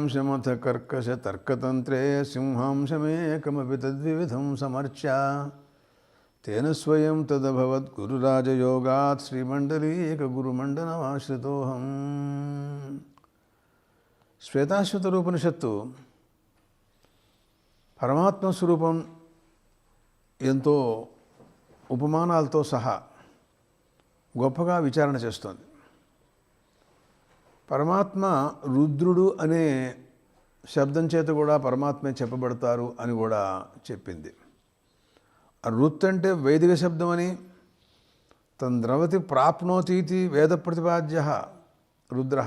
ఛాయాంశమథ కర్కశ తర్కతంత్రే సింహాంశమేకమపి తద్వివిధం సమర్చ్య తేన స్వయం తదభవత్ గురురాజయోగాత్ శ్రీమండలీక గురుమండనమాశ్రితోహం. శ్వేతాశ్వతరోపనిషత్తు పరమాత్మ స్వరూపం ఎంతో ఉపమానాలతో సహా గొప్పగా విచారణ చేస్తోంది. పరమాత్మ రుద్రుడు అనే శబ్దం చేత కూడా పరమాత్మే చెప్పబడతారు అని కూడా చెప్పింది. రుత్ అంటే వైదిక శబ్దమని, తంద్రవతి ప్రాప్నోతీతి వేద ప్రతిపాద్య రుద్ర,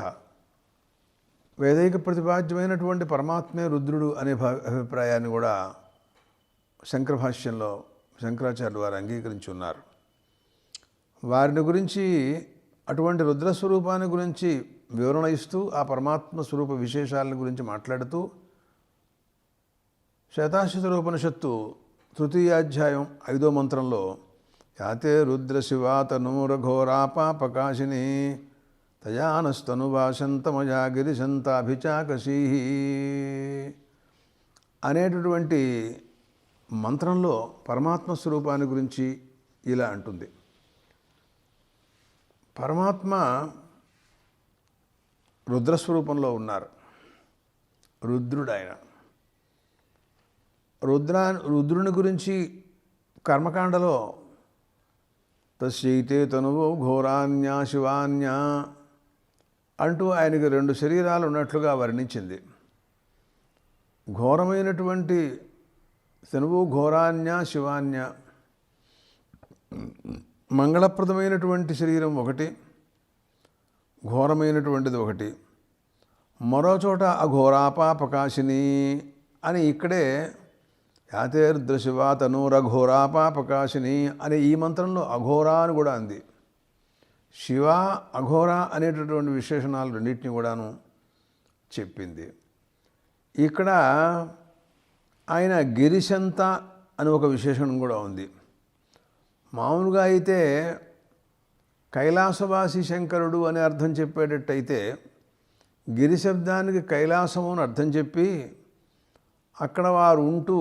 వేదైక ప్రతిపాద్యమైనటువంటి పరమాత్మే రుద్రుడు అనే అభిప్రాయాన్ని కూడా శంకర భాష్యంలో శంకరాచార్యులు వారు అంగీకరించి ఉన్నారు. వారిని గురించి, అటువంటి రుద్రస్వరూపాన్ని గురించి వివరణ ఇస్తూ ఆ పరమాత్మ స్వరూప విశేషాలను గురించి మాట్లాడుతూ శ్వేతాశ్వతరోపనిషత్తు తృతీయాధ్యాయం 5వ మంత్రంలో యాతే రుద్ర శివా తనూరఘోరాపాపకాశిని తయానస్తనువాసంతమయా గిరిశంతాభిచాకశీ అనేటటువంటి మంత్రంలో పరమాత్మ స్వరూపాన్ని గురించి ఇలా అంటుంది. పరమాత్మ రుద్రస్వరూపంలో ఉన్నారు. రుద్రుడు ఆయన. రుద్రుని గురించి కర్మకాండలో తస్యైతే తనువో ఘోరాన్యా శివాన్యా అంటూ ఆయనకి 2 శరీరాలు ఉన్నట్లుగా వర్ణించింది. ఘోరమైనటువంటి తనువు ఘోరాన్యా శివాన్యా, మంగళప్రదమైనటువంటి శరీరం ఒకటి, ఘోరమైనటువంటిది ఒకటి. మరో చోట అఘోరాపాపకాశిని అని ఇక్కడే యాతే రుద్రశివా తనూరఘోరాపాపకాశిని అనే ఈ మంత్రంలో అఘోరా అని కూడా అంది. శివ అఘోర అనేటటువంటి విశేషణాలు రెండింటిని కూడాను చెప్పింది. ఇక్కడ ఆయన గిరిశంత అని ఒక విశేషణం కూడా ఉంది. మామూలుగా అయితే కైలాసవాసి శంకరుడు అని అర్థం చెప్పేటట్టయితే గిరి శబ్దానికి కైలాసము అని అర్థం చెప్పి అక్కడ వారు ఉంటూ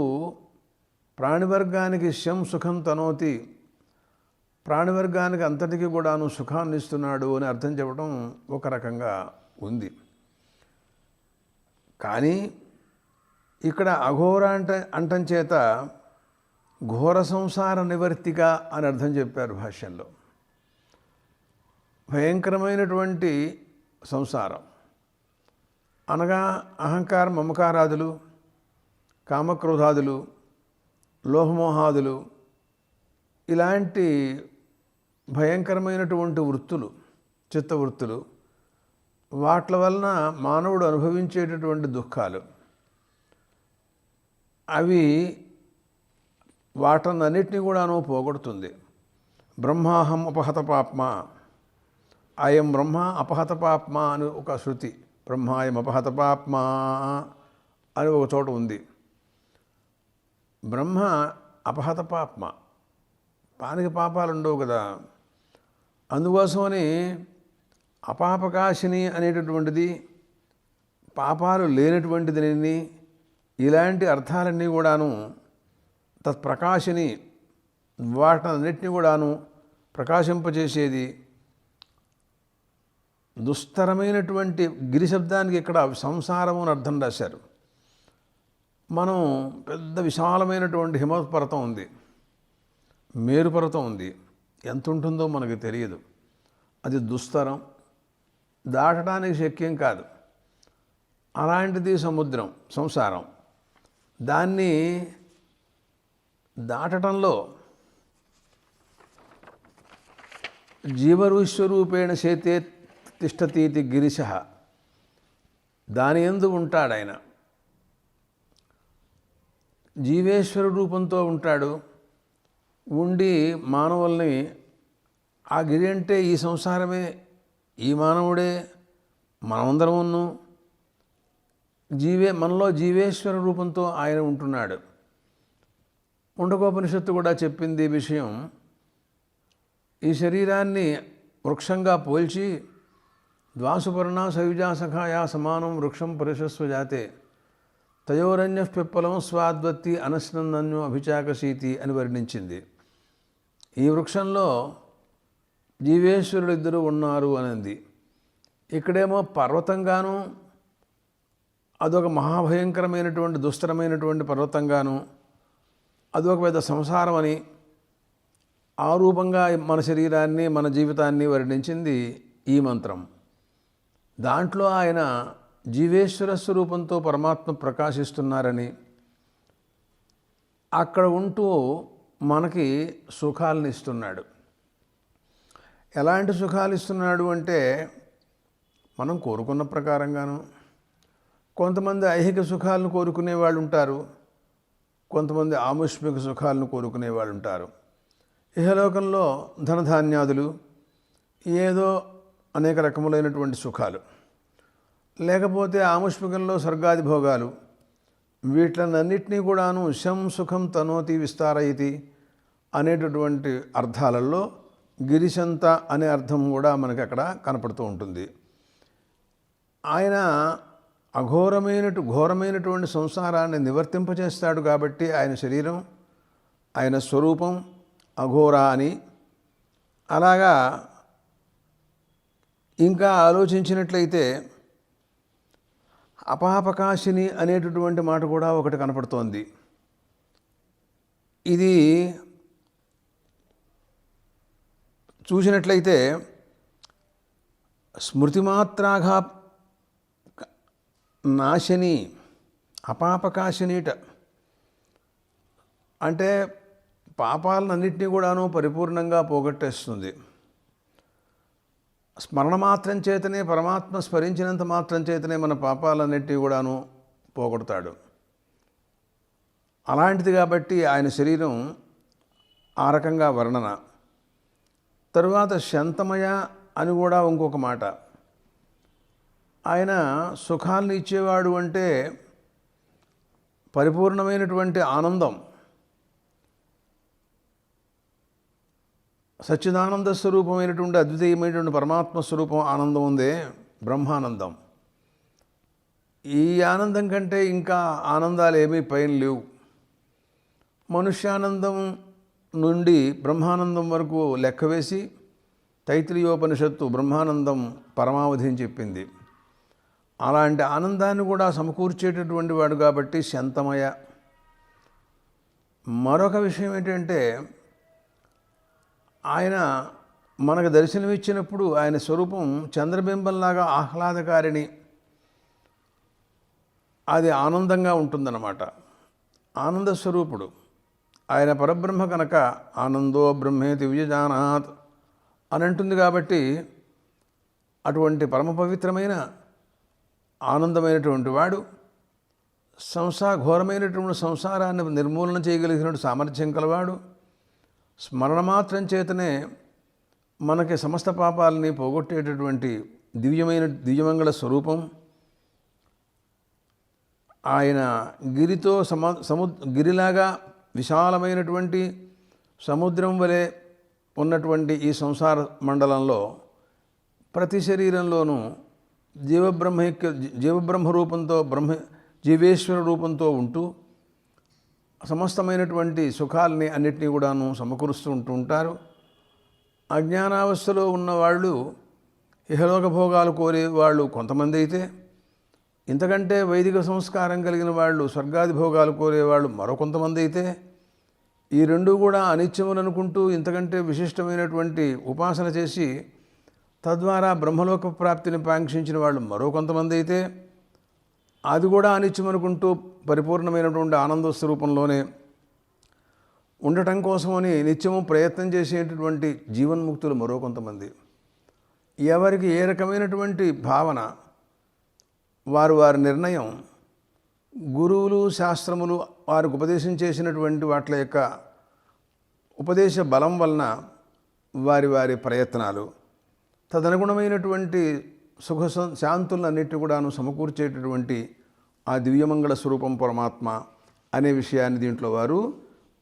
ప్రాణివర్గానికి శం సుఖం తనోతి, ప్రాణివర్గానికి అంతటికి కూడాను సుఖాన్ని ఇస్తున్నాడు అని అర్థం చెప్పడం ఒక రకంగా ఉంది. కానీ ఇక్కడ అఘోర అంటం చేత ఘోర సంసార నివర్తిక అని అర్థం చెప్పారు భాష్యంలో. భయంకరమైనటువంటి సంసారం అనగా అహంకార మమకారాదులు, కామక్రోధాదులు, లోహమోహాదులు, ఇలాంటి భయంకరమైనటువంటి వృత్తులు, చిత్తవృత్తులు, వాటి వలన మానవుడు అనుభవించేటటువంటి దుఃఖాలు, అవి వాటన్నిటినీ కూడాను పోగొడుతుంది. బ్రహ్మాహం అపహత పాప్మ, అయం బ్రహ్మ అపహత పాప్మ అని ఒక శృతి, బ్రహ్మాయం అపహత పాప్మ అని ఒక చోట ఉంది. బ్రహ్మ అపహత పాప్మ, పానికి పాపాలు ఉండవు కదా, అందుకోసమని అపాపకాశిని అనేటటువంటిది పాపాలు లేనటువంటిదని, ఇలాంటి అర్థాలన్నీ కూడాను తత్ప్రకాశిని, వాటన్నిటిని కూడాను ప్రకాశింపచేసేది. దుస్తరమైనటువంటి గిరి శబ్దానికి ఇక్కడ సంసారము అని అర్థం రాశారు. మనం పెద్ద విశాలమైనటువంటి హిమపర్వతం ఉంది, మేరుపర్వతం ఉంది, ఎంత ఉంటుందో మనకు తెలియదు. అది దుస్తరం, దాటడానికి శక్యం కాదు. అలాంటిది సముద్రం, సంసారం. దాన్ని దాటడంలో జీవరుస్వరూపేణ చేతే తిష్టతీతి గిరిశ, దాని యందు ఉంటాడాయన. జీవేశ్వర రూపంతో ఉంటాడు. ఉండి మానవుల్ని, ఆ గిరి అంటే ఈ సంసారమే, ఈ మానవుడే, మనమందరమును మనలో జీవేశ్వర రూపంతో ఆయన ఉంటున్నాడు. ముండకోపనిషత్తు కూడా చెప్పింది ఈ విషయం. ఈ శరీరాన్ని వృక్షంగా పోల్చి ద్వాసుపర్ణ సయుజా సఖాయా సమానం వృక్షం పరిశస్వ జాతే తయోరణ్య పిప్పలం స్వాద్వత్తి అనస్నందన్యు అభిచాకశీతి అని వర్ణించింది. ఈ వృక్షంలో జీవేశ్వరుడు ఇద్దరు ఉన్నారు అనింది. ఇక్కడేమో పర్వతంగాను, అదొక మహాభయంకరమైనటువంటి దుస్తరమైనటువంటి పర్వతంగాను, అదొక పెద్ద సంసారం అని ఆ రూపంగా మన శరీరాన్ని మన జీవితాన్ని వర్ణించింది ఈ మంత్రం. దాంట్లో ఆయన జీవేశ్వర స్వరూపంతో పరమాత్మ ప్రకాశిస్తున్నారని, అక్కడ ఉంటూ మనకి సుఖాలను ఇస్తున్నాడు. ఎలాంటి సుఖాలు ఇస్తున్నాడు అంటే మనం కోరుకున్న ప్రకారంగాను. కొంతమంది ఐహిక సుఖాలను కోరుకునే వాళ్ళు ఉంటారు, కొంతమంది ఆముష్మిక సుఖాలను కోరుకునే వాళ్ళు ఉంటారు. ఇహలోకంలో ధనధాన్యాదులు, ఏదో అనేక రకములైనటువంటి సుఖాలు, లేకపోతే ఆముష్మికంలో స్వర్గాది భోగాలు, వీటిలన్నింటినీ కూడాను శం సుఖం తనోతి విస్తారయతి అనేటటువంటి అర్థాలలో గిరిశంత అనే అర్థం కూడా మనకి అక్కడ కనపడుతూ ఉంటుంది. ఆయన ఘోరమైనటువంటి సంసారాన్ని నివర్తింపచేస్తాడు కాబట్టి ఆయన శరీరం, ఆయన స్వరూపం అఘోర అని. అలాగా ఇంకా ఆలోచించినట్లయితే అపాపకాశిని అనేటటువంటి మాట కూడా ఒకటి కనపడుతోంది. ఇది చూసినట్లయితే స్మృతిమాత్రాఘా నాశిని, అపాపకాశినీట అంటే పాపాలన్నింటినీ కూడాను పరిపూర్ణంగా పోగొట్టేస్తుంది. స్మరణ మాత్రం చేతనే, పరమాత్మ స్మరించినంత మాత్రం చేతనే మన పాపాలన్నింటినీ కూడాను పోగొడతాడు. అలాంటిది కాబట్టి ఆయన శరీరం ఆ రకంగా వర్ణన. తరువాత శంతమయ అని కూడా ఇంకొక మాట. ఆయన సుఖాలను ఇచ్చేవాడు అంటే పరిపూర్ణమైనటువంటి ఆనందం, సచ్చిదానంద స్వరూపమైనటువంటి అద్వితీయమైనటువంటి పరమాత్మ స్వరూపం ఆనందం ఉందే, బ్రహ్మానందం. ఈ ఆనందం కంటే ఇంకా ఆనందాలు ఏమీ పైన లేవు. మనుష్యానందం నుండి బ్రహ్మానందం వరకు లెక్కవేసి తైత్రీయోపనిషత్తు బ్రహ్మానందం పరమావధి అని చెప్పింది. అలాంటి ఆనందాన్ని కూడా సమకూర్చేటటువంటి వాడు కాబట్టి శంతమయ. మరొక విషయం ఏంటంటే ఆయన మనకు దర్శనమిచ్చినప్పుడు ఆయన స్వరూపం చంద్రబింబంలాగా ఆహ్లాదకారిణి, అది ఆనందంగా ఉంటుందన్నమాట. ఆనంద స్వరూపుడు ఆయన పరబ్రహ్మ కనుక ఆనందో బ్రహ్మేతి విజానాత్ అని అంటుంది. కాబట్టి అటువంటి పరమ పవిత్రమైన ఆనందమైనటువంటి వాడు ఘోరమైనటువంటి సంసారాన్ని నిర్మూలన చేయగలిగినటువంటి సామర్థ్యం కలవాడు. స్మరణ మాత్రం చేతనే మనకి సమస్త పాపాలని పోగొట్టేటటువంటి దివ్యమంగళ స్వరూపం. ఆయన గిరితో గిరిలాగా విశాలమైనటువంటి సముద్రం వలె ఉన్నటువంటి ఈ సంసార మండలంలో ప్రతి శరీరంలోనూ జీవబ్రహ్మ రూపంతో జీవేశ్వర రూపంతో ఉంటూ సమస్తమైనటువంటి సుఖాలని అన్నిటినీ కూడాను సమకూరుస్తూ ఉంటారు. అజ్ఞానావస్థలో ఉన్నవాళ్ళు, ఇహలోక భోగాలు కోరే వాళ్ళు కొంతమంది అయితే, ఇంతకంటే వైదిక సంస్కారం కలిగిన వాళ్ళు స్వర్గాది భోగాలు కోరేవాళ్ళు మరో కొంతమంది అయితే, ఈ రెండు కూడా అనిత్యములు అనుకుంటూ ఇంతకంటే విశిష్టమైనటువంటి ఉపాసన చేసి తద్వారా బ్రహ్మలోక ప్రాప్తిని కాంక్షించిన వాళ్ళు మరో కొంతమంది అయితే, అది కూడా అనిత్యం అనుకుంటూ పరిపూర్ణమైనటువంటి ఆనంద స్వరూపంలోనే ఉండటం కోసమని నిత్యము ప్రయత్నం చేసేటటువంటి జీవన్ముక్తులు మరో కొంతమంది. ఎవరికి ఏ రకమైనటువంటి భావన, వారి నిర్ణయం, గురువులు శాస్త్రములు వారికి ఉపదేశం చేసినటువంటి వాటి యొక్క ఉపదేశ బలం వలన వారి ప్రయత్నాలు, తదనుగుణమైనటువంటి సుఖ శాంతులన్నిటి కూడాను సమకూర్చేటటువంటి ఆ దివ్యమంగళ స్వరూపం పరమాత్మ అనే విషయాన్ని దీంట్లో వారు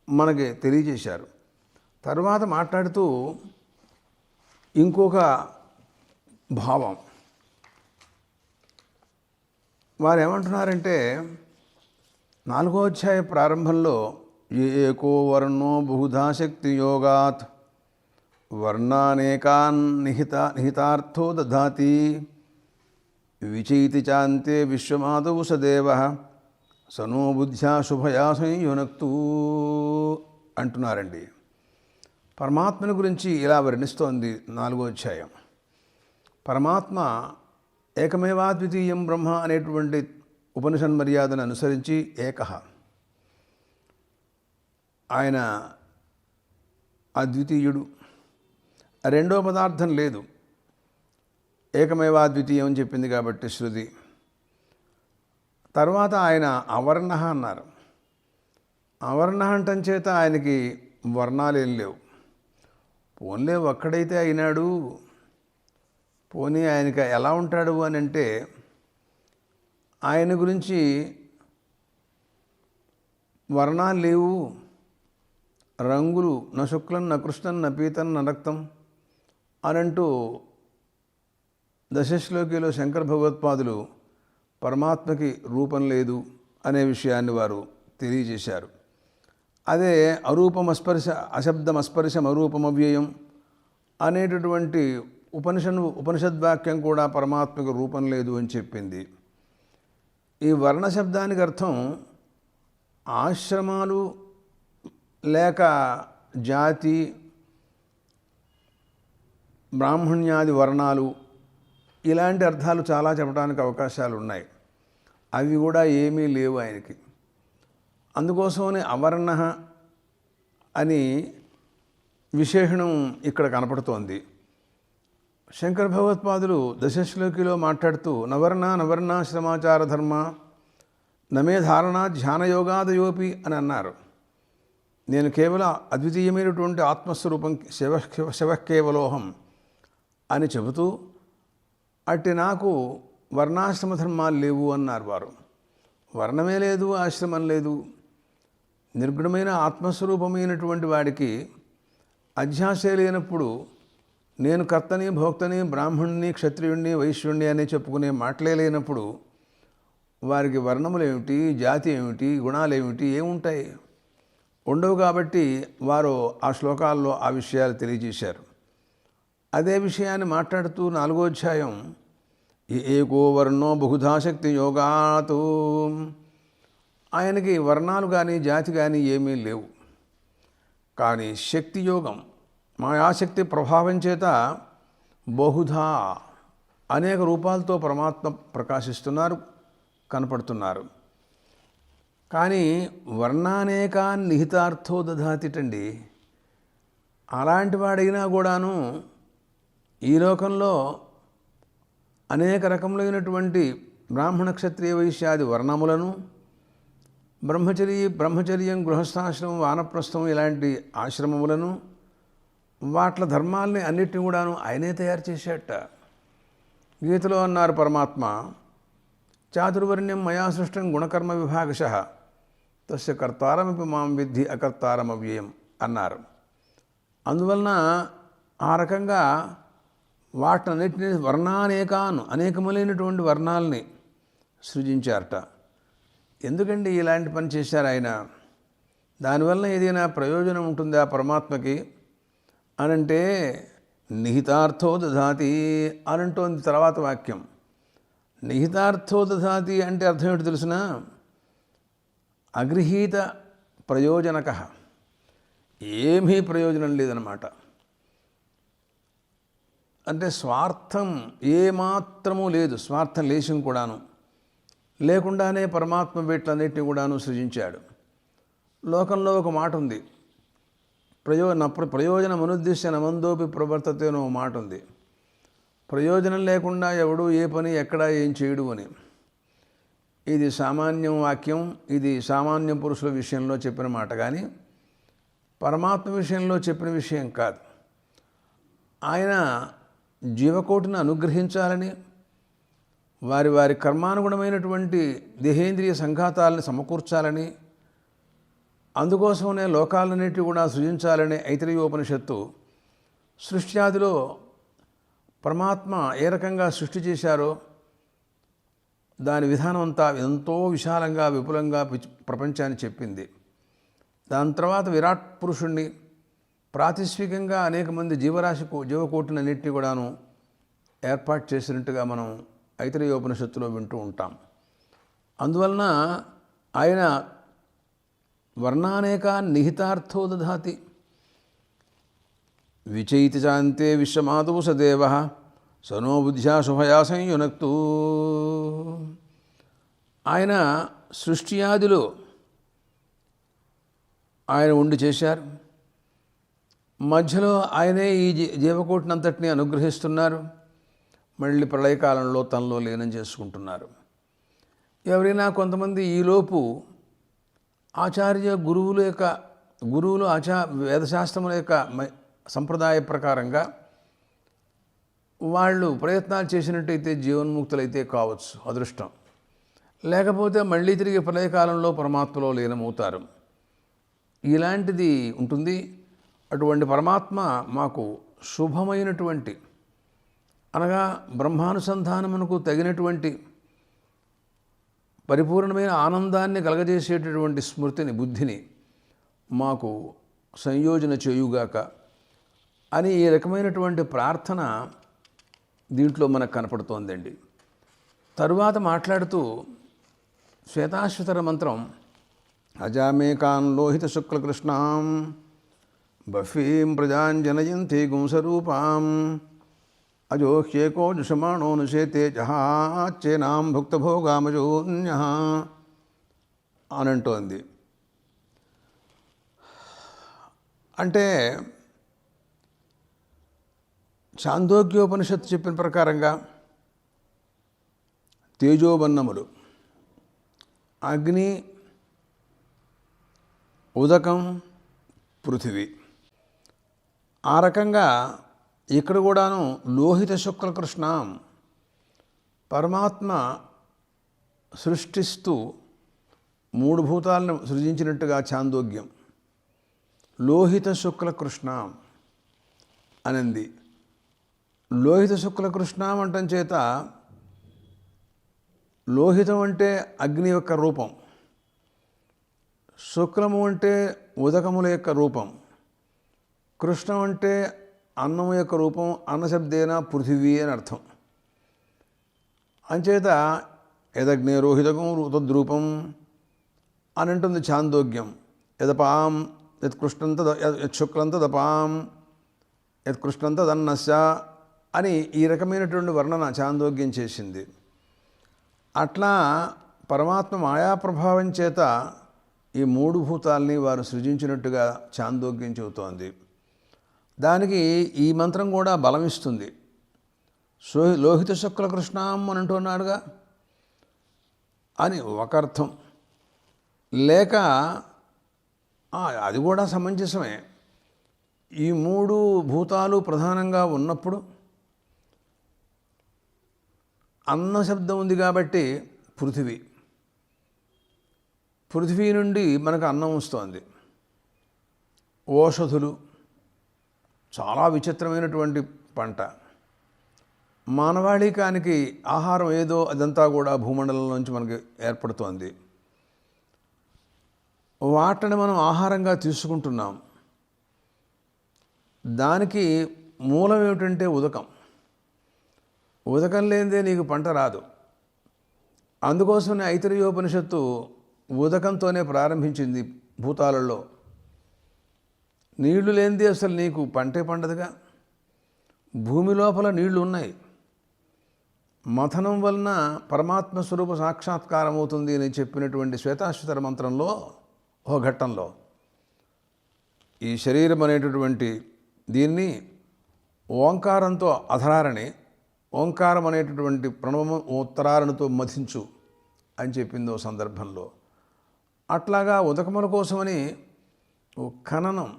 మనకి తెలియజేశారు. తర్వాత మాట్లాడుతూ ఇంకొక భావం, వారు ఏమంటున్నారంటే 4వ అధ్యాయ ప్రారంభంలో ఏకో వర్ణో బహుధా శక్తి యోగాత్ వర్ణానేకాన్ నిహితార్థో దధాతి విచైతి చాంతే విశ్వమాధవు సదేవ సనో బుద్ధ్యా శుభయా సంయునక్తూ అంటున్నారండి. పరమాత్మని గురించి ఇలా వర్ణిస్తోంది 4వ అధ్యాయం. పరమాత్మ ఏకమేవాద్వితీయం బ్రహ్మ అనేటువంటి ఉపనిషన్ మర్యాదను అనుసరించి ఏకః, ఆయన అద్వితీయుడు, రెండో పదార్థం లేదు. ఏకమేవాద్వితీయం అని చెప్పింది కాబట్టి శృతి. తర్వాత ఆయన అవర్ణ అన్నారు. అవర్ణ అంటం చేత ఆయనకి వర్ణాలు ఏం లేవు. పోన్లే ఒక్కడైతే అయినాడు, పోనీ ఆయనకి ఎలా ఉంటాడు అని అంటే ఆయన గురించి వర్ణాలు లేవు, రంగులు న శుక్లం న కృష్ణం న పీతం న రక్తం అనంటూ దశశ్లోకిలో శంకర భగవత్పాదులు పరమాత్మకి రూపం లేదు అనే విషయాన్ని వారు తెలియజేశారు. అదే అరూపమస్పర్శ అశబ్దమస్పర్శం అరూపమవ్యయం అనేటటువంటి ఉపనిషద్వాక్యం కూడా పరమాత్మకు రూపం లేదు అని చెప్పింది. ఈ వర్ణ శబ్దానికి అర్థం ఆశ్రమాలు లేక జాతి, బ్రాహ్మణ్యాది వర్ణాలు ఇలాంటి అర్థాలు చాలా చెప్పడానికి అవకాశాలు ఉన్నాయి. అవి కూడా ఏమీ లేవు ఆయనకి. అందుకోసమని అవర్ణ అని విశేషణం ఇక్కడ కనపడుతోంది. శంకర భగవత్పాదులు దశశ్లోకిలో మాట్లాడుతూ నవర్ణాశ్రమాచార ధర్మ నమే ధారణ ధ్యానయోగాదయోపి అని అన్నారు. నేను కేవలం అద్వితీయమైనటువంటి ఆత్మస్వరూపం శివకేవలోహం అని చెబుతూ అట్టి నాకు వర్ణాశ్రమ ధర్మాలు లేవు అన్నారు వారు. వర్ణమే లేదు, ఆశ్రమం లేదు. నిర్గుణమైన ఆత్మస్వరూపమైనటువంటి వాడికి అధ్యాసే లేనప్పుడు నేను కర్తని, భోక్తని, బ్రాహ్మణుని, క్షత్రియుణ్ణి, వైశ్యుణ్ణి అని చెప్పుకునే మాటలే లేనప్పుడు వారికి వర్ణములు ఏమిటి, జాతి ఏమిటి, గుణాలు ఏమిటి, ఏముంటాయి? ఉండవు. కాబట్టి వారు ఆ శ్లోకాల్లో ఆ విషయాలు తెలియజేశారు. అదే విషయాన్ని మాట్లాడుతూ 4వ అధ్యాయం ఏకో వర్ణో బహుధా శక్తి యోగాతు, ఆయనకి వర్ణాలు కానీ జాతి కానీ ఏమీ లేవు. కానీ శక్తి యోగం, మాయాశక్తి ప్రభావం చేత బహుధా అనేక రూపాలతో పరమాత్మ ప్రకాశిస్తున్నారు, కనపడుతున్నారు. కానీ వర్ణానేకాన్ నిహితార్థో దధాతిటండి. అలాంటి వాడైనా కూడాను ఈ లోకంలో అనేక రకములైనటువంటి బ్రాహ్మణ, క్షత్రియ, వైశ్యాది వర్ణములను, బ్రహ్మచర్యం, గృహస్థాశ్రమం, వానప్రస్థం ఇలాంటి ఆశ్రమములను, వాట్ల ధర్మాల్ని అన్నిటిని కూడాను ఆయనే తయారు చేసేట. గీతలో అన్నారు పరమాత్మ, చాతుర్వర్ణ్యం మయా సృష్టం గుణకర్మ విభాగశః తస్య కర్తారమపి మాం విద్ధి అకర్తారమవ్యయం అన్నారు. అందువలన ఆ రకంగా వాటన్నిటిని అనేకములైనటువంటి వర్ణాలని సృజించారట. ఎందుకండి ఇలాంటి పని చేశారు ఆయన? దానివల్ల ఏదైనా ప్రయోజనం ఉంటుందా పరమాత్మకి అనంటే నిహితార్థో దధాతి అనంటోంది తర్వాత వాక్యం. నిహితార్థో దధాతి అంటే అర్థం ఏంటో తెలుసిన? అగృహీత ప్రయోజనక, ఏమీ ప్రయోజనం లేదన్నమాట. అంటే స్వార్థం ఏమాత్రమూ లేదు, స్వార్థం లేశం కూడాను లేకుండానే పరమాత్మ వీటన్నిటిని కూడాను సృజించాడు. లోకంలో ఒక మాట ఉంది, ప్రయోజనం అనుద్దేశ్య నమందోపి ప్రవర్తతే అని ఒక మాట ఉంది. ప్రయోజనం లేకుండా ఎవడు ఏ పని ఎక్కడ ఏం చేయడు అని. ఇది సామాన్యం వాక్యం, ఇది సామాన్య పురుషుల విషయంలో చెప్పిన మాట, కానీ పరమాత్మ విషయంలో చెప్పిన విషయం కాదు. ఆయన జీవకోటిని అనుగ్రహించాలని, వారి వారి కర్మానుగుణమైనటువంటి దేహేంద్రియ సంఘాతాలని సమకూర్చాలని, అందుకోసమనే లోకాలన్నిటి కూడా సృజించాలని ఐతరేయోపనిషత్తు సృష్ట్యాదిలో పరమాత్మ ఏ రకంగా సృష్టి చేశారో దాని విధానం అంతా ఎంతో విశాలంగా విపులంగా ప్రపంచాన్ని చెప్పింది. దాని తర్వాత విరాట్ పురుషుణ్ణి ప్రాతిష్వికంగా అనేక మంది జీవకోటినన్నింటినీ కూడాను ఏర్పాటు చేసినట్టుగా మనం ఐతరేయోపనిషత్తులో వింటూ ఉంటాం. అందువలన ఆయన వర్ణానేకాన్ నిహితార్థో దధాతి. విచైతి చాంతే విశ్వమాధవు సదేవ సనో బుద్ధ్యా శుభయా సంయునక్తు. ఆయన సృష్టియాదిలో ఆయన ఉండి చేశారు. మధ్యలో ఆయనే ఈ జీవకోటినంతటిని అనుగ్రహిస్తున్నారు. మళ్ళీ ప్రళయకాలంలో తనలో లీనం చేసుకుంటున్నారు. ఎవరైనా కొంతమంది ఈలోపు గురువులు వేదశాస్త్రముల యొక్క సంప్రదాయ ప్రకారంగా వాళ్ళు ప్రయత్నాలు చేసినట్టయితే జీవన్ముక్తులైతే కావచ్చు, అదృష్టం. లేకపోతే మళ్ళీ తిరిగి ప్రళయకాలంలో పరమాత్మలో లీనమవుతారు. ఇలాంటిది ఉంటుంది. అటువంటి పరమాత్మ మాకు శుభమైనటువంటి, అనగా బ్రహ్మానుసంధానమునకు తగినటువంటి పరిపూర్ణమైన ఆనందాన్ని కలగజేసేటటువంటి స్మృతిని, బుద్ధిని మాకు సంయోజన చేయుగాక అని ఈ రకమైనటువంటి ప్రార్థన దీంట్లో మనకు కనపడుతోందండి. తరువాత మాట్లాడుతూ శ్వేతాశ్వతర మంత్రం అజామేకాన్ లోహిత శుక్లకృష్ణాం బఫీం ప్రజాంజనయంతి గుంసరూపాం అజోహ్యేకో జుషమాణో నుషేతే జహాచ్చేనాం భుక్తభోగామజోన్య అని అంటోంది. అంటే ఛాందోగ్యోపనిషత్తు చెప్పిన ప్రకారంగా తేజోబన్నములు అగ్ని, ఉదకం, పృథివీ. ఆ రకంగా ఇక్కడ కూడాను లోహిత శుక్లకృష్ణాం పరమాత్మ సృష్టిస్తూ మూడు భూతాలను సృజించినట్టుగా ఛాందోగ్యం లోహిత శుక్లకృష్ణాం అనింది. లోహిత శుక్లకృష్ణాం అంటం చేత లోహితం అంటే అగ్ని యొక్క రూపం, శుక్లము అంటే ఉదకముల యొక్క రూపం, కృష్ణం అంటే అన్నము యొక్క రూపం. అన్నశబ్దేన పృథివీ అని అర్థం. అంచేత యదగ్నే రోహితకం తద్రూపం అని అంటుంది ఛాందోగ్యం. యదపాం యత్కృష్ణం యశుక్లం తదపాం యత్కృష్ణం తదన్నస్య అని ఈ రకమైనటువంటి వర్ణన ఛాందోగ్యం చేసింది. అట్లా పరమాత్మ మాయాప్రభావం చేత ఈ మూడు భూతాల్ని వారు సృజించినట్టుగా ఛాందోగ్యం చెబుతోంది. దానికి ఈ మంత్రం కూడా బలమిస్తుంది. లోహిత శుక్లకృష్ణాం అని అంటున్నాడుగా అని ఒక అర్థం. లేక అది కూడా సమంజసమే. ఈ మూడు భూతాలు ప్రధానంగా ఉన్నప్పుడు అన్న శబ్దం ఉంది కాబట్టి పృథివీ నుండి మనకు అన్నం వస్తోంది. ఓషధులు చాలా విచిత్రమైనటువంటి పంట. మానవాళికానికి ఆహారం ఏదో అదంతా కూడా భూమండలం నుంచి మనకి ఏర్పడుతోంది. వాటిని మనం ఆహారంగా తీసుకుంటున్నాం. దానికి మూలం ఏమిటంటే ఉదకం. ఉదకం లేనిదే నీకు పంట రాదు. అందుకోసమే ఐతరేయోపనిషత్తు ఉదకంతోనే ప్రారంభించింది. భూతాలలో నీళ్లు లేనిదే అసలు నీకు పంటే పండదుగా. భూమి లోపల నీళ్లు ఉన్నాయి. మథనం వలన పరమాత్మ స్వరూప సాక్షాత్కారం అవుతుంది అని చెప్పినటువంటి శ్వేతాశ్వతర మంత్రంలో ఓ ఘట్టంలో ఈ శరీరం అనేటటువంటి దీన్ని ఓంకారంతో అధరారణి, ఓంకారం అనేటటువంటి ప్రణవము ఉత్తరారణతో మథించు అని చెప్పిందో సందర్భంలో. అట్లాగా ఉదకముల కోసమని ఖననం,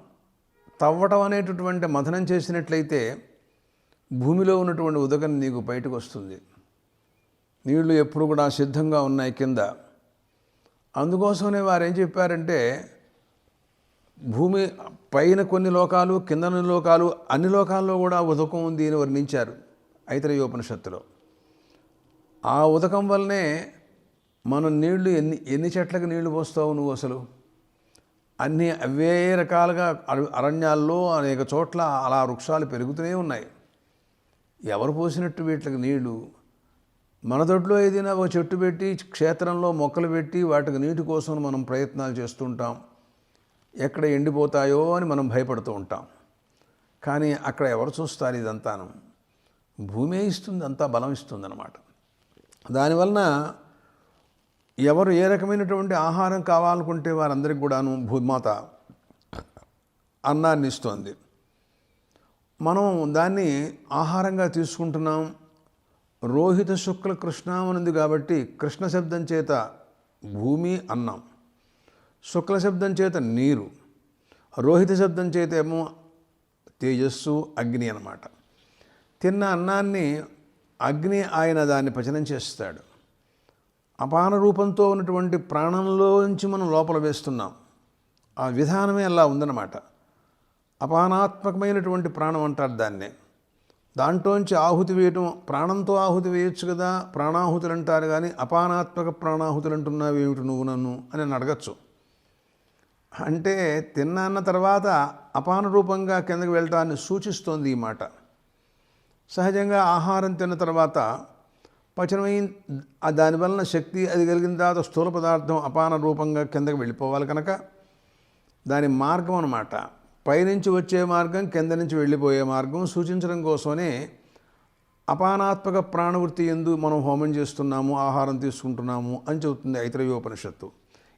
తవ్వటం అనేటటువంటి మథనం చేసినట్లయితే భూమిలో ఉన్నటువంటి ఉదకం నీకు బయటకు వస్తుంది. నీళ్లు ఎప్పుడు కూడా సిద్ధంగా ఉన్నాయి కింద. అందుకోసమనే వారు ఏం చెప్పారంటే భూమి పైన కొన్ని లోకాలు, కింద లోకాలు, అన్ని లోకాల్లో కూడా ఉదకం ఉంది అని వర్ణించారు ఐతరేయోపనిషత్తులో. ఆ ఉదకం వల్లనే మనం నీళ్లు ఎన్ని చెట్లకు నీళ్లు పోస్తావు నువ్వు అసలు? అన్నీ అవే రకాలుగా అరణ్యాల్లో అనేక చోట్ల అలా వృక్షాలు పెరుగుతూనే ఉన్నాయి. ఎవరు పోసినట్టు వీటికి నీళ్లు? మన దొడ్లో ఏదైనా ఒక చెట్టు పెట్టి, క్షేత్రంలో మొక్కలు పెట్టి వాటికి నీటి కోసం మనం ప్రయత్నాలు చేస్తుంటాం. ఎక్కడ ఎండిపోతాయో అని మనం భయపడుతూ ఉంటాం. కానీ అక్కడ ఎవరు చూస్తారు? ఇదంతాను భూమే ఇస్తుంది, అంతా బలం ఇస్తుంది అన్నమాట. దానివలన ఎవరు ఏ రకమైనటువంటి ఆహారం కావాలనుకుంటే వారందరికీ కూడాను భూమాత అన్నాన్ని ఇస్తుంది. మనం దాన్ని ఆహారంగా తీసుకుంటున్నాం. రోహిత శుక్ల కృష్ణ అనుంది కాబట్టి కృష్ణ శబ్దం చేత భూమి అన్నం, శుక్ల శబ్దం చేత నీరు, రోహిత శబ్దం చేత ఏమో తేజస్సు అగ్ని అన్నమాట. తిన్న అన్నాన్ని అగ్ని ఆయన దాన్ని పచనం చేస్తాడు. అపాన రూపంతో ఉన్నటువంటి ప్రాణంలోంచి మనం లోపల వేస్తున్నాం. ఆ విధానమే అలా ఉందన్నమాట. అపానాత్మకమైనటువంటి ప్రాణం అంటారు దాన్నే. దాంట్లోంచి ఆహుతి వేయటం, ప్రాణంతో ఆహుతి వేయొచ్చు కదా, ప్రాణాహుతులు అంటారు. కానీ అపానాత్మక ప్రాణాహుతులు అంటున్నావు ఏమిటి నువ్వు నన్ను అని అడగచ్చు. అంటే తిన్న తర్వాత అపాన రూపంగా కిందకి వెళ్ళటాన్ని సూచిస్తోంది ఈ మాట. సహజంగా ఆహారం తిన్న తర్వాత పచనమైన దానివలన శక్తి అది కలిగిన తర్వాత స్థూల పదార్థం అపాన రూపంగా కిందకి వెళ్ళిపోవాలి కనుక దాని మార్గం అన్నమాట. పైనుంచి వచ్చే మార్గం, కింద నుంచి వెళ్ళిపోయే మార్గం సూచించడం కోసమే అపానాత్మక ప్రాణవృత్తి ఎందు మనం హోమం చేస్తున్నాము, ఆహారం తీసుకుంటున్నాము అని చెబుతుంది ఐతరేయోపనిషత్తు.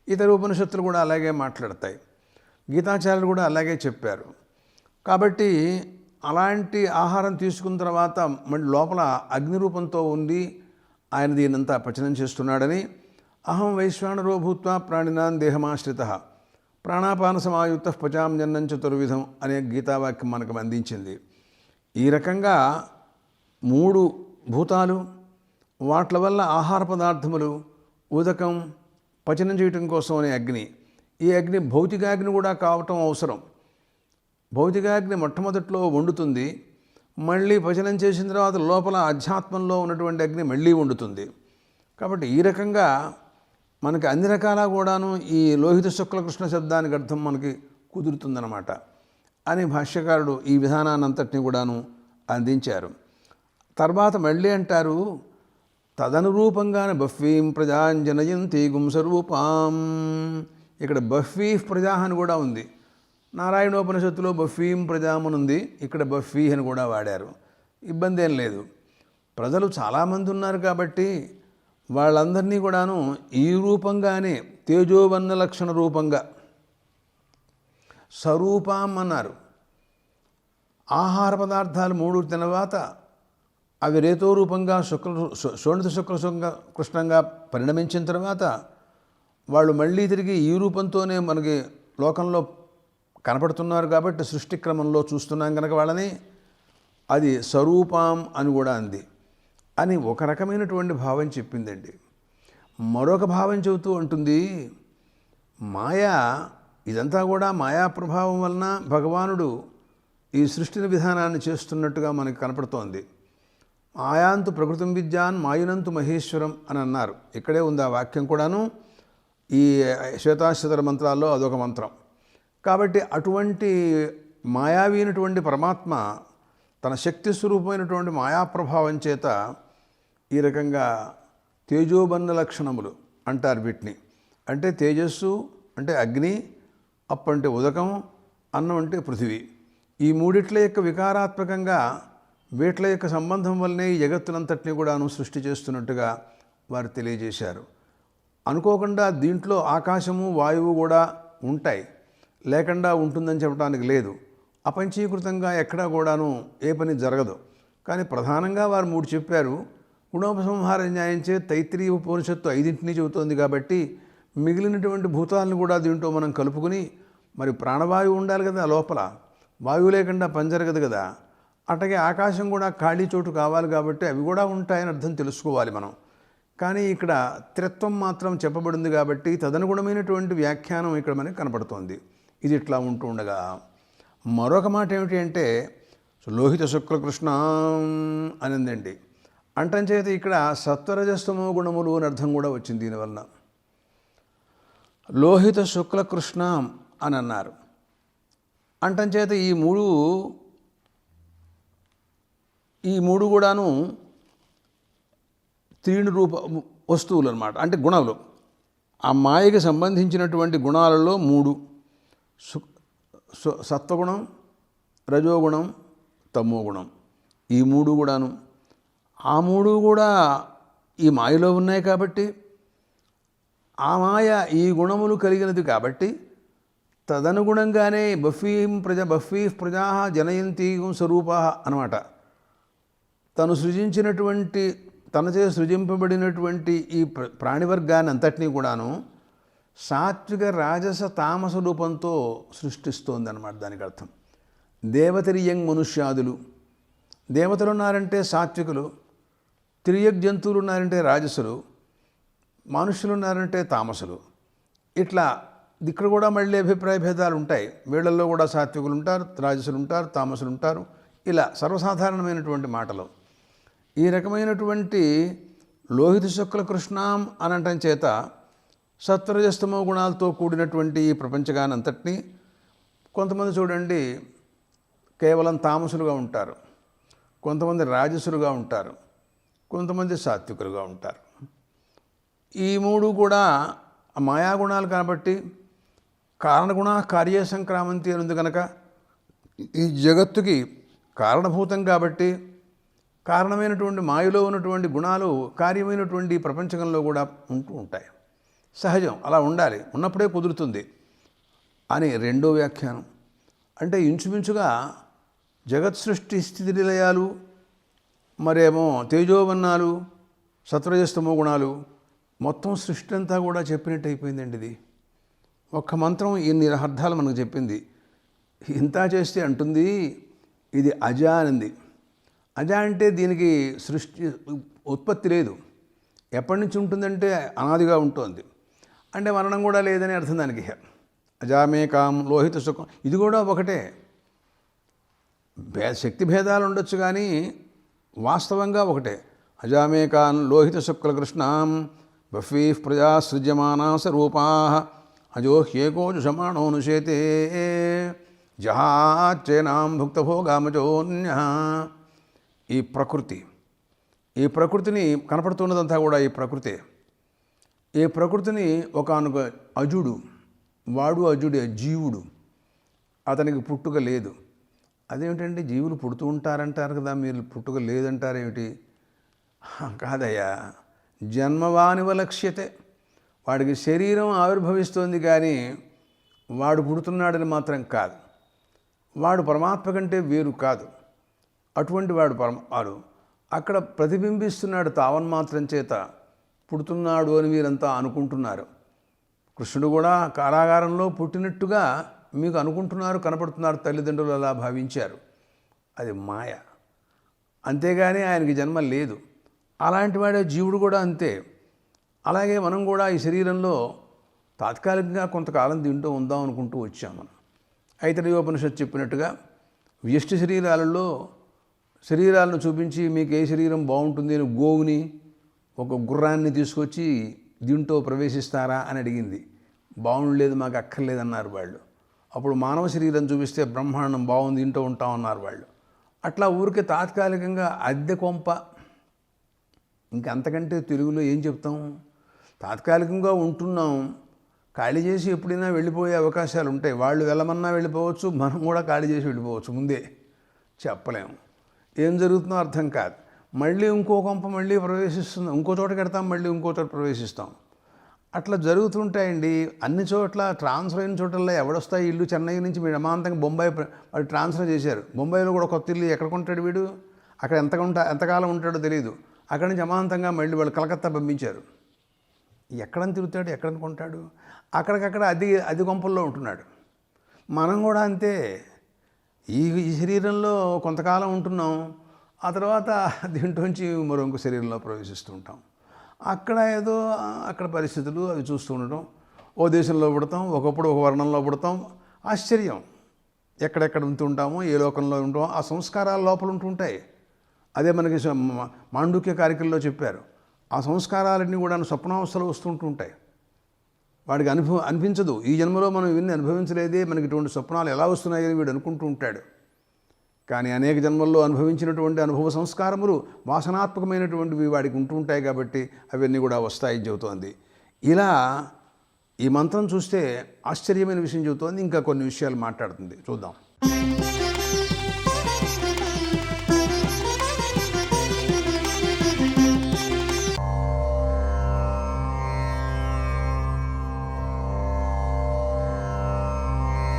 ఇతర ఉపనిషత్తులు కూడా అలాగే మాట్లాడతాయి. గీతాచార్యులు కూడా అలాగే చెప్పారు. కాబట్టి అలాంటి ఆహారం తీసుకున్న తర్వాత మళ్ళీ లోపల అగ్ని రూపంతో ఉండి ఆయన దీనంతా పచనం చేస్తున్నాడని, అహం వైశ్వానరో భూత్వా ప్రాణినాన్ దేహమాశ్రిత ప్రాణాపాన సమాయుక్త పచాం జన్నం చతుర్విధం అనే గీతావాక్యం మనకు అందించింది. ఈ రకంగా 3 భూతాలు, వాటి వల్ల ఆహార పదార్థములు, ఉదకం, పచనం చేయటం కోసం అనే అగ్ని. ఈ అగ్ని భౌతికాగ్ని కూడా కావటం అవసరం. భౌతికాగ్ని మొట్టమొదట్లో వండుతుంది, మళ్ళీ పచనం చేసిన తర్వాత లోపల అధ్యాత్మంలో ఉన్నటువంటి అగ్ని మళ్ళీ వండుతుంది. కాబట్టి ఈ రకంగా మనకి అన్ని రకాల కూడాను ఈ లోహిత శుక్ల కృష్ణ శబ్దానికి అర్థం మనకి కుదురుతుందన్నమాట అని భాష్యకారుడు ఈ విధానాన్ని అంతటిని కూడాను అందించారు. తర్వాత మళ్ళీ అంటారు, తదనురూపంగానే బహ్వీం ప్రజాం జనయంతి గుంసరూపాం. ఇక్కడ బహ్వీ ప్రజా అని కూడా ఉంది. నారాయణోపనిషత్తులో బహ్వీం ప్రజామనుంది, ఇక్కడ బహ్వీ అని కూడా వాడారు. ఇబ్బంది ఏం లేదు. ప్రజలు చాలామంది ఉన్నారు కాబట్టి వాళ్ళందరినీ కూడాను ఈ రూపంగానే తేజోవన్న లక్షణ రూపంగా స్వరూపం అన్నారు. ఆహార పదార్థాలు 3 తినవాత అవి రేతో రూపంగా శోణిత శుక్ల కృష్ణంగా పరిణమించిన తర్వాత వాళ్ళు మళ్ళీ తిరిగి ఈ రూపంతోనే మనకి లోకంలో కనపడుతున్నారు. కాబట్టి సృష్టి క్రమంలో చూస్తున్నాం కనుక వాళ్ళని అది స్వరూపం అని కూడా అంది అని ఒక రకమైనటువంటి భావం చెప్పిందండి. మరొక భావం చెబుతూ ఉంటుంది, మాయా, ఇదంతా కూడా మాయా ప్రభావం వలన భగవానుడు ఈ సృష్టిని విధానాన్ని చేస్తున్నట్టుగా మనకు కనపడుతోంది. మాయాంతు ప్రకృతం విద్యాన్ మాయునంతు మహేశ్వరం అని అన్నారు. ఇక్కడే ఉంది ఆ వాక్యం కూడాను. ఈ శ్వేతాశ్వతర మంత్రాల్లో అదొక మంత్రం. కాబట్టి అటువంటి మాయావీనటువంటి పరమాత్మ తన శక్తి స్వరూపమైనటువంటి మాయాప్రభావం చేత ఈ రకంగా తేజోబన్న లక్షణములు అంటారు వీటిని. అంటే తేజస్సు అంటే అగ్ని, అప్పు అంటే ఉదకం, అన్నం అంటే పృథివీ. ఈ మూడిట్ల యొక్క వికారాత్మకంగా వీట్ల యొక్క సంబంధం వల్లనే ఈ జగత్తునంతటినీ కూడాను సృష్టి చేస్తున్నట్టుగా వారు తెలియజేశారు. అనుకోకుండా దీంట్లో ఆకాశము, వాయువు కూడా ఉంటాయి, లేకుండా ఉంటుందని చెప్పడానికి లేదు. అపంచీకృతంగా ఎక్కడా కూడాను ఏ పని జరగదు. కానీ ప్రధానంగా వారు 3 చెప్పారు. గుణోపసంహార న్యాయంచే తైత్రీయ ఉపనిషత్తు 5 చెబుతోంది కాబట్టి మిగిలినటువంటి భూతాలను కూడా దీంట్లో మనం కలుపుకుని, మరి ప్రాణవాయువు ఉండాలి కదా లోపల, వాయువు లేకుండా పని జరగదు కదా. అట్లాగే ఆకాశం కూడా ఖాళీ చోటు కావాలి కాబట్టి అవి కూడా ఉంటాయని అర్థం తెలుసుకోవాలి మనం. కానీ ఇక్కడ త్రిత్వం మాత్రం చెప్పబడింది కాబట్టి తదనుగుణమైనటువంటి వ్యాఖ్యానం ఇక్కడ మనకి కనపడుతోంది. ఇది ఇట్లా ఉంటూ ఉండగా మరొక మాట ఏమిటి అంటే లోహిత శుక్ల కృష్ణ అనిందండి. అంటం చేత ఇక్కడ సత్వరజస్తమో గుణములు అని అర్థం కూడా వచ్చింది దీనివల్ల. లోహిత శుక్ల కృష్ణ అని అన్నారు. అంటం చేత ఈ మూడు కూడాను తీని రూప వస్తువులు అన్నమాట, అంటే గుణాలు. ఆ మాయకి సంబంధించినటువంటి గుణాలలో మూడు: సత్వగుణం, రజోగుణం, తమోగుణం. ఈ మూడు కూడాను, ఆ మూడు కూడా ఈ మాయలో ఉన్నాయి కాబట్టి, ఆ మాయ ఈ గుణములు కలిగినది కాబట్టి తదనుగుణంగానే బహ్వీః ప్రజా జనయంతి స్వరూపా అన్నమాట. తను సృజించినటువంటి, తనచే సృజింపబడినటువంటి ఈ ప్రాణివర్గాన్ని అంతటినీ కూడాను సాత్విక రాజస తామస రూపంతో సృష్టిస్తోంది అన్నమాట. దానికి అర్థం దేవతరియంగ్ మనుష్యాదులు, దేవతలు ఉన్నారంటే సాత్వికులు, తిరియగ్ జంతువులు ఉన్నారంటే రాజసులు, మనుషులు ఉన్నారంటే తామసులు. ఇట్లా ఇక్కడ కూడా మళ్ళీ అభిప్రాయ భేదాలు ఉంటాయి. వీళ్ళల్లో కూడా సాత్వికులు ఉంటారు, రాజసులు ఉంటారు, తామసులు ఉంటారు. ఇలా సర్వసాధారణమైనటువంటి మాటలు. ఈ రకమైనటువంటి లోహిత శుక్ల కృష్ణాం అనటం చేత సత్వరజస్తమో గుణాలతో కూడినటువంటి ఈ ప్రపంచగానంతటినీ కొంతమంది చూడండి కేవలం తామసులుగా ఉంటారు, కొంతమంది రాజసులుగా ఉంటారు, కొంతమంది సాత్వికులుగా ఉంటారు. ఈ మూడు కూడా మాయాగుణాలు కాబట్టి కారణగుణ కార్య సంక్రామంతి అని ఉంది కనుక ఈ జగత్తుకి కారణభూతం కాబట్టి కారణమైనటువంటి మాయలో ఉన్నటువంటి గుణాలు కార్యమైనటువంటి ప్రపంచంలో కూడా ఉంటూ ఉంటాయి. సహజం, అలా ఉండాలి, ఉన్నప్పుడే కుదురుతుంది అని రెండో వ్యాఖ్యానం. అంటే ఇంచుమించుగా జగత్ సృష్టి స్థితి నిలయాలు, మరేమో తేజోవన్నాలు, సత్వరజస్తమో గుణాలు, మొత్తం సృష్టి అంతా కూడా చెప్పినట్టు అయిపోయిందండి. ఇది ఒక్క మంత్రం ఇన్ని అర్థాలు మనకు చెప్పింది. ఇంత చేస్తే అంటుంది ఇది అజ అనింది. అజ అంటే దీనికి సృష్టి ఉత్పత్తి లేదు, ఎప్పటి నుంచి ఉంటుందంటే అనాదిగా ఉంటుంది. అంటే మరణం కూడా లేదని అర్థం దానికి. అజామేకాం లోహిత సుఖం, ఇది కూడా ఒకటే. శక్తి భేదాలు ఉండొచ్చు కానీ వాస్తవంగా ఒకటే. అజామేకాన్ లోహిత శుక్ల కృష్ణాం బహ్వీః ప్రజా సృజ్యమానా స్వరూపా అజో హ్యేకో జుషమాణోనుషేతే జహాచ్చేనాం భుక్తభోగామజోన్య. ఈ ప్రకృతిని కనపడుతున్నదంతా కూడా ఈ ప్రకృతిని ఒకానొక అజుడు, వాడు అజుడే, జీవుడు. అతనికి పుట్టుక లేదు. అదేమిటండి, జీవులు పుడుతూ ఉంటారంటారు కదా, మీరు పుట్టుక లేదంటారేమిటి? కాదయ్యా, జన్మవానివలక్ష్యతే. వాడికి శరీరం ఆవిర్భవిస్తోంది కానీ వాడు పుడుతున్నాడని మాత్రం కాదు. వాడు పరమాత్మ కంటే వేరు కాదు. అటువంటి వాడు అక్కడ ప్రతిబింబిస్తున్నాడు తావన్మాత్రం చేత పుడుతున్నాడు అని మీరంతా అనుకుంటున్నారు. కృష్ణుడు కూడా కారాగారంలో పుట్టినట్టుగా మీకు అనుకుంటున్నారు, కనపడుతున్నారు. తల్లిదండ్రులు అలా భావించారు. అది మాయ, అంతేగాని ఆయనకి జన్మ లేదు. అలాంటి వాడే జీవుడు కూడా అంతే. అలాగే మనం కూడా ఈ శరీరంలో తాత్కాలికంగా కొంతకాలం తింటూ ఉందాం అనుకుంటూ వచ్చాం. మనం ఐతరేయోపనిషత్తు చెప్పినట్టుగా వ్యష్టి శరీరాలను చూపించి మీకు ఏ శరీరం బాగుంటుంది అని గోవుని, ఒక గుర్రాన్ని తీసుకొచ్చి దీంట్లో ప్రవేశిస్తారా అని అడిగింది. బాగుండలేదు, మాకు అక్కర్లేదన్నారు వాళ్ళు. అప్పుడు మానవ శరీరం చూపిస్తే బ్రహ్మాండం బాగుంది, ఇంటూ ఉంటామన్నారు వాళ్ళు. అట్లా ఊరికే తాత్కాలికంగా అద్దె కొంప, ఇంకంతకంటే తెలుగులో ఏం చెప్తాం? తాత్కాలికంగా ఉంటున్నాం, ఖాళీ చేసి ఎప్పుడైనా వెళ్ళిపోయే అవకాశాలు ఉంటాయి. వాళ్ళు వెళ్ళమన్నా వెళ్ళిపోవచ్చు, మనం కూడా ఖాళీ చేసి వెళ్ళిపోవచ్చు. ముందే చెప్పలేము, ఏం జరుగుతుందో అర్థం కాదు. మళ్ళీ ఇంకో కొంప మళ్ళీ ప్రవేశిస్తుంది, ఇంకో చోట కడతాం, మళ్ళీ ఇంకో చోట ప్రవేశిస్తాం. అట్లా జరుగుతుంటాయండి అన్ని చోట్ల. ట్రాన్స్ఫర్ అయిన చోట్ల ఎవడొస్తాయి ఇల్లు? చెన్నై నుంచి మీరు అమాంతంగా బొంబాయి వాళ్ళు ట్రాన్స్ఫర్ చేశారు. బొంబాయిలో కూడా కొత్త ఇల్లు ఎక్కడ కొంటాడు వీడు? అక్కడ ఎంతకాలం ఉంటాడో తెలియదు. అక్కడి నుంచి అమాంతంగా మళ్ళీ వాళ్ళు కలకత్తా పంపించారు. ఎక్కడని తిరుగుతాడు, ఎక్కడని కొంటాడు? అక్కడికక్కడ అది కొంపల్లో ఉంటున్నాడు. మనం కూడా అంతే. ఈ శరీరంలో కొంతకాలం ఉంటున్నాం, ఆ తర్వాత దీంట్లోంచి మరొక శరీరంలో ప్రవేశిస్తూ ఉంటాం. అక్కడ పరిస్థితులు అవి చూస్తూ ఉండటం. ఓ దేశంలో పుడతాం, ఒకప్పుడు ఒక వర్ణంలో పుడతాం. ఆశ్చర్యం, ఎక్కడెక్కడ ఉంటూ ఉంటామో, ఏ లోకంలో ఉంటామో ఆ సంస్కారాల లోపల ఉంటుంటాయి. అదే మనకి మాండుక్య కార్యక్రమంలో చెప్పారు. ఆ సంస్కారాలన్నీ కూడా స్వప్నావస్థలో వస్తుంటుంటాయి. వాడికి అనిపించదు, ఈ జన్మలో మనం ఇవన్నీ అనుభవించలేదే, మనకి ఇటువంటి స్వప్నాలు ఎలా వస్తున్నాయని వీడు అనుకుంటూ ఉంటాడు. కానీ అనేక జన్మల్లో అనుభవించినటువంటి అనుభవ సంస్కారములు వాసనాత్మకమైనటువంటివి వాడికి ఉంటూ ఉంటాయి కాబట్టి అవన్నీ కూడా వస్తాయని చెబుతోంది. ఇలా ఈ మంత్రం చూస్తే ఆశ్చర్యమైన విషయం చెబుతోంది. ఇంకా కొన్ని విషయాలు మాట్లాడుతుంది, చూద్దాం.